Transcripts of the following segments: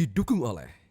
didukung oleh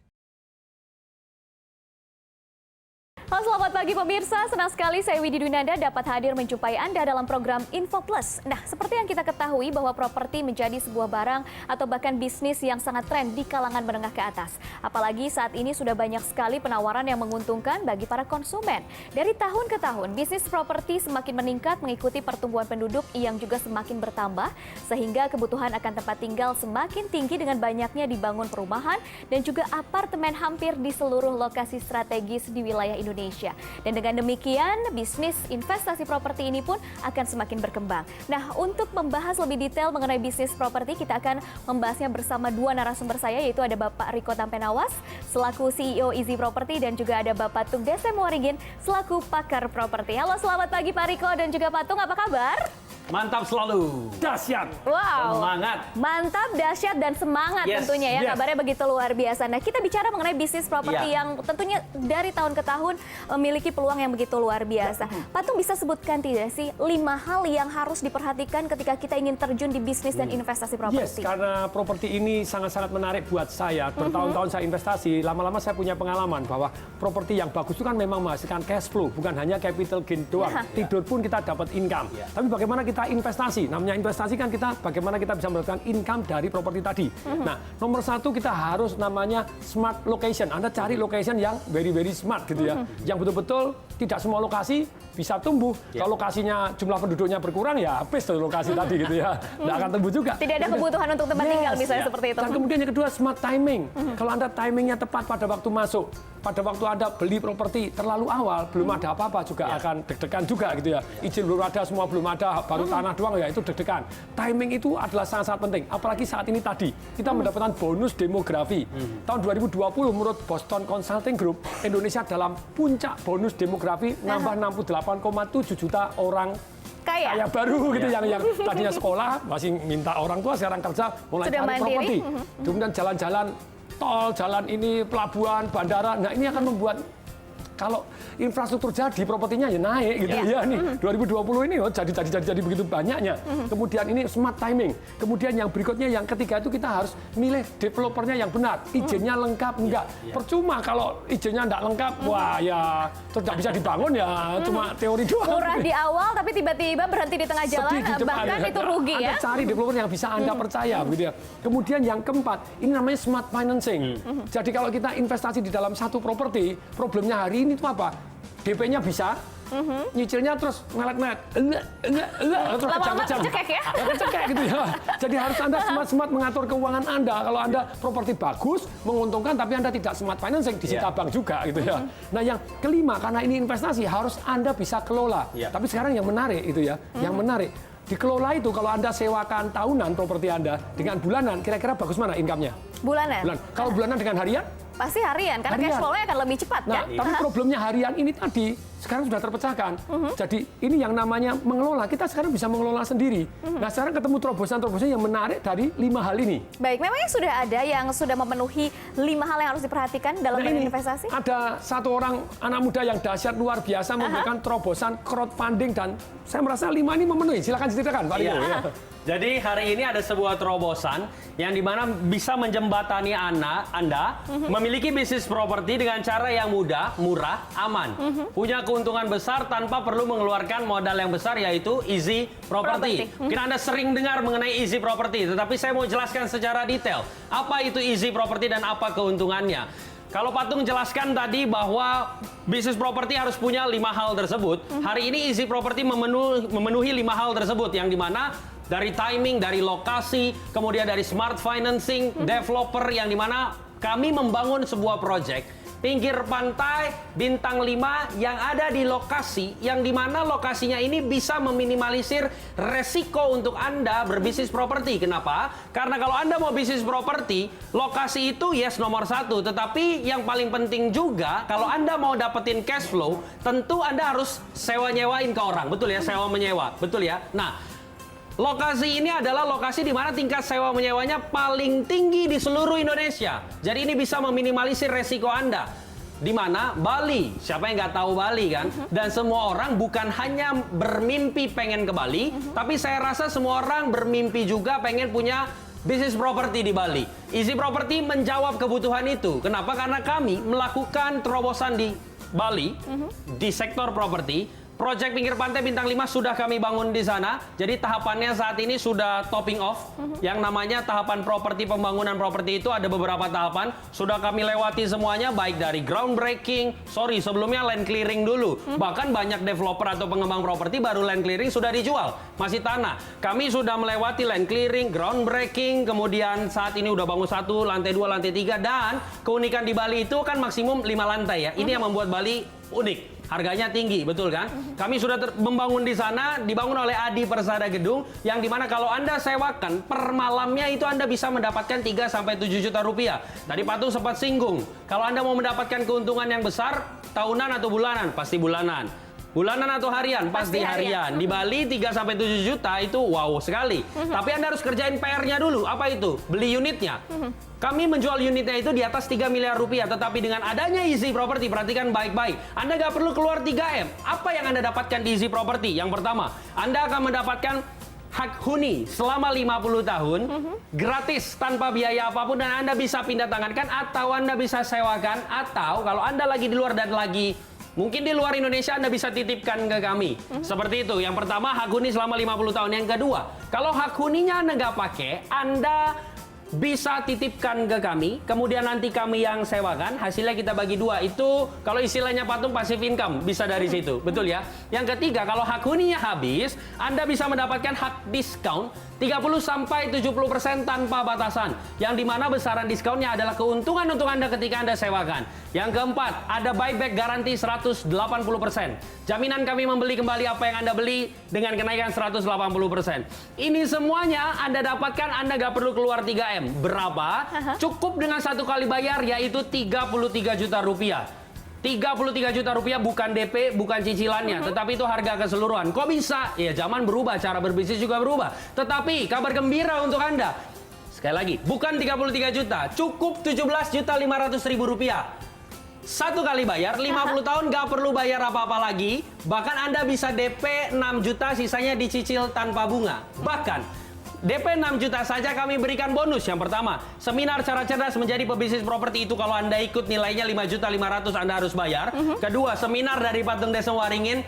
Halo, selamat pagi pemirsa. Senang sekali saya Widi Dwinanda dapat hadir menjumpai Anda dalam program Info Plus. Nah, seperti yang kita ketahui bahwa properti menjadi sebuah barang atau bahkan bisnis yang sangat tren di kalangan menengah ke atas. Apalagi saat ini sudah banyak sekali penawaran yang menguntungkan bagi para konsumen. Dari tahun ke tahun, bisnis properti semakin meningkat mengikuti pertumbuhan penduduk yang juga semakin bertambah, sehingga kebutuhan akan tempat tinggal semakin tinggi dengan banyaknya dibangun perumahan dan juga apartemen hampir di seluruh lokasi strategis di wilayah Indonesia. Dan dengan demikian, bisnis investasi properti ini pun akan semakin berkembang. Nah, untuk membahas lebih detail mengenai bisnis properti, kita akan membahasnya bersama dua narasumber saya, yaitu ada Bapak Riko Tampenawas, selaku CEO Easy Property, dan juga ada Bapak Tung Desem Waringin, selaku pakar properti. Halo, selamat pagi Pak Riko dan juga Pak Tung, apa kabar? Mantap selalu. Dahsyat. Wow. Semangat. Mantap, dahsyat, dan semangat tentunya ya. Kabarnya begitu luar biasa. Nah, kita bicara mengenai bisnis properti yang tentunya dari tahun ke tahun memiliki peluang yang begitu luar biasa. Pak Tung, bisa sebutkan tidak sih 5 hal yang harus diperhatikan ketika kita ingin terjun di bisnis dan investasi properti? Yes, karena properti ini sangat-sangat menarik buat saya. Bertahun-tahun saya investasi, lama-lama saya punya pengalaman bahwa properti yang bagus itu kan memang menghasilkan cash flow, bukan hanya capital gain doang. Tidur pun kita dapat income. Tapi bagaimana kita investasi? Namanya investasi kan kita bagaimana kita bisa mendapatkan income dari properti tadi. Nah, nomor satu kita harus namanya smart location. Anda cari location yang very smart gitu ya. Yang betul-betul tidak semua lokasi bisa tumbuh. Kalau lokasinya jumlah penduduknya berkurang ya habis tuh lokasi tadi gitu ya. Nggak akan tumbuh juga. Tidak ada kebutuhan untuk tempat tinggal misalnya seperti itu. Dan kemudian yang kedua smart timing. Kalau Anda timingnya tepat pada waktu masuk, pada waktu Anda beli properti terlalu awal, belum ada apa-apa juga akan deg-degan juga gitu ya. Izin belum ada, semua belum ada, baru tanah doang ya itu deg-degan. Timing itu adalah sangat-sangat penting. Apalagi saat ini tadi kita mendapatkan bonus demografi. Tahun 2020 menurut Boston Consulting Group, Indonesia dalam puncak bonus demografi nambah 68,7 juta orang kaya baru gitu yang tadinya sekolah masih minta orang tua, sekarang kerja mulai sudah cari properti. Kemudian jalan-jalan tol, jalan ini pelabuhan, bandara. Nah, ini akan membuat kalau infrastruktur jadi, propertinya ya naik gitu ya nih. 2020 ini jadi begitu banyaknya. Kemudian ini smart timing. Kemudian yang berikutnya yang ketiga itu kita harus milih developernya yang benar. Izinnya lengkap enggak. Percuma kalau izinnya enggak lengkap, wah ya terus nggak bisa dibangun ya cuma teori doang. Murah di awal tapi tiba-tiba berhenti di tengah jalan, bahkan itu rugi ya. Anda cari developer yang bisa Anda percaya gitu ya. Kemudian yang keempat, ini namanya smart financing. Jadi kalau kita investasi di dalam satu properti, problemnya hari ini itu apa? DP-nya bisa, nyicilnya terus melet-melet, terus kejang-kejang, kecekek gitu ya. Jadi harus Anda smart mengatur keuangan Anda. Kalau Anda properti bagus, menguntungkan, tapi Anda tidak smart financing, disita bank juga gitu ya. Nah yang kelima, karena ini investasi, harus Anda bisa kelola. Tapi sekarang yang menarik itu ya, yang menarik. Dikelola itu kalau Anda sewakan tahunan properti Anda dengan bulanan, kira-kira bagus mana income-nya? Bulanan. Kalau bulanan dengan harian? Pasti harian, karena cash flow-nya akan lebih cepat kan? Tapi problemnya harian ini tadi sekarang sudah terpecahkan. Jadi ini yang namanya mengelola. Kita sekarang bisa mengelola sendiri. Nah sekarang ketemu terobosan-terobosan yang menarik dari 5 hal ini. Baik, memangnya sudah ada yang sudah memenuhi 5 hal yang harus diperhatikan dalam investasi? Ada satu orang anak muda yang dahsyat luar biasa memberikan terobosan crowdfunding dan saya merasa 5 ini memenuhi. Silakan ceritakan Pak Riko. Ya. Jadi hari ini ada sebuah terobosan yang dimana bisa menjembatani Anda memiliki bisnis properti dengan cara yang mudah, murah, aman. Punya keuntungan besar tanpa perlu mengeluarkan modal yang besar, yaitu Easy Property. Mungkin Anda sering dengar mengenai Easy Property, tetapi saya mau jelaskan secara detail. Apa itu Easy Property dan apa keuntungannya? Kalau Pak Tung jelaskan tadi bahwa bisnis properti harus punya 5 hal tersebut, hari ini Easy Property memenuhi 5 hal tersebut, yang dimana dari timing, dari lokasi, kemudian dari smart financing, developer, yang dimana kami membangun sebuah project pinggir pantai bintang 5 yang ada di lokasi yang dimana lokasinya ini bisa meminimalisir resiko untuk Anda berbisnis properti. Kenapa? Karena kalau Anda mau bisnis properti, lokasi itu yes nomor 1, tetapi yang paling penting juga kalau Anda mau dapetin cash flow, tentu Anda harus sewa-nyewain ke orang. Betul ya, sewa menyewa. Betul ya. Nah, lokasi ini adalah lokasi di mana tingkat sewa menyewanya paling tinggi di seluruh Indonesia. Jadi ini bisa meminimalisir resiko Anda. Di mana? Bali. Siapa yang nggak tahu Bali kan? Dan semua orang bukan hanya bermimpi pengen ke Bali, tapi saya rasa semua orang bermimpi juga pengen punya bisnis properti di Bali. Easy Property menjawab kebutuhan itu. Kenapa? Karena kami melakukan terobosan di Bali di sektor properti. Proyek pinggir pantai bintang 5 sudah kami bangun di sana. Jadi tahapannya saat ini sudah topping off. Yang namanya tahapan properti, pembangunan properti itu ada beberapa tahapan. Sudah kami lewati semuanya, baik dari groundbreaking. Sebelumnya land clearing dulu. Bahkan banyak developer atau pengembang properti baru land clearing sudah dijual. Masih tanah. Kami sudah melewati land clearing, groundbreaking. Kemudian saat ini udah bangun 1, lantai 2, lantai 3. Dan keunikan di Bali itu kan maksimum 5 lantai ya. Ini yang membuat Bali unik. Harganya tinggi, betul kan? Kami sudah membangun di sana, dibangun oleh Adi Persada Gedung, yang dimana kalau Anda sewakan, per malamnya itu Anda bisa mendapatkan 3-7 juta rupiah. Tadi Patung sempat singgung, kalau Anda mau mendapatkan keuntungan yang besar, tahunan atau bulanan? Pasti bulanan. Bulanan atau harian? Pasti harian. Di Bali 3-7 juta itu wow sekali. Tapi Anda harus kerjain PR-nya dulu. Apa itu? Beli unitnya. Kami menjual unitnya itu di atas 3 miliar rupiah. Tetapi dengan adanya Easy Property, perhatikan baik-baik. Anda nggak perlu keluar 3M. Apa yang Anda dapatkan di Easy Property? Yang pertama, Anda akan mendapatkan hak huni selama 50 tahun, gratis tanpa biaya apapun, dan Anda bisa pindah tangankan atau Anda bisa sewakan, atau kalau Anda lagi di luar dan lagi mungkin di luar Indonesia, Anda bisa titipkan ke kami. Seperti itu. Yang pertama, hak huni selama 50 tahun. Yang kedua, kalau hak huninya Anda nggak pakai, Anda bisa titipkan ke kami, kemudian nanti kami yang sewakan, hasilnya kita bagi 2. Itu kalau istilahnya Patung passive income, bisa dari situ. Betul ya? Yang ketiga, kalau hak huninya habis, Anda bisa mendapatkan hak diskon 30-70% tanpa batasan. Yang dimana besaran diskonnya adalah keuntungan untuk Anda ketika Anda sewakan. Yang keempat, ada buyback garansi 180%. Jaminan kami membeli kembali apa yang Anda beli dengan kenaikan 180%. Ini semuanya Anda dapatkan, Anda nggak perlu keluar 3M. Berapa? Cukup dengan 1 kali bayar, yaitu 33 juta rupiah. 33 juta rupiah bukan DP, bukan cicilannya, tetapi itu harga keseluruhan. Kok bisa? Ya zaman berubah, cara berbisnis juga berubah. Tetapi kabar gembira untuk Anda. Sekali lagi, bukan 33 juta, cukup 17.500.000 rupiah. 1 kali bayar, 50 tahun nggak perlu bayar apa-apa lagi. Bahkan Anda bisa DP 6 juta, sisanya dicicil tanpa bunga. Bahkan DP 6 juta saja kami berikan bonus. Yang pertama, seminar cara cerdas menjadi pebisnis properti itu kalau Anda ikut nilainya 5.500.000 Anda harus bayar. Kedua, seminar dari Patung Desa Waringin,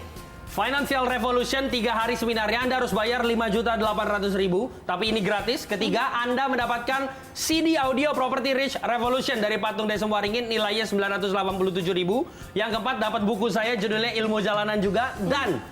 Financial Revolution, 3 hari seminarnya Anda harus bayar 5.800.000, tapi ini gratis. Ketiga, Anda mendapatkan CD audio Property Rich Revolution dari Patung Desa Waringin, nilainya 987.000. Yang keempat, dapat buku saya judulnya Ilmu Jalanan juga. Dan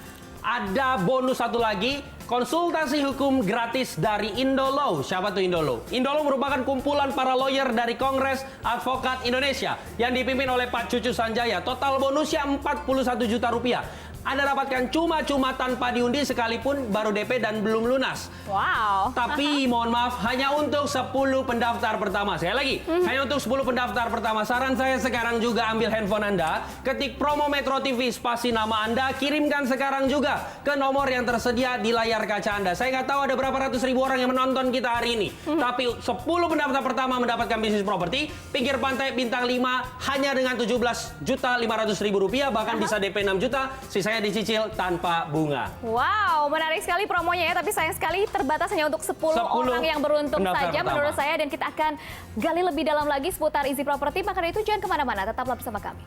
ada bonus satu lagi, konsultasi hukum gratis dari Indolo. Siapa tuh Indolo? Indolo merupakan kumpulan para lawyer dari Kongres Advokat Indonesia yang dipimpin oleh Pak Cucu Sanjaya. Total bonusnya 41 juta rupiah. Anda dapatkan cuma-cuma tanpa diundi sekalipun baru DP dan belum lunas. Wow. Tapi mohon maaf, hanya untuk 10 pendaftar pertama. Sekali lagi, hanya untuk 10 pendaftar pertama. Saran saya sekarang juga ambil handphone Anda, ketik promo Metro TV, spasi nama Anda, kirimkan sekarang juga ke nomor yang tersedia di layar kaca Anda. Saya nggak tahu ada berapa ratus ribu orang yang menonton kita hari ini. Tapi 10 pendaftar pertama mendapatkan bisnis properti, pinggir pantai bintang 5, hanya dengan 17.500.000 rupiah, bahkan bisa DP 6 juta, sisanya dicicil tanpa bunga. Wow, menarik sekali promonya ya, tapi sayang sekali terbatas hanya untuk 10 orang yang beruntung saja pertama menurut saya, dan kita akan gali lebih dalam lagi seputar Easy Property. Maka dari itu jangan kemana-mana, tetaplah bersama kami.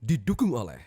Didukung oleh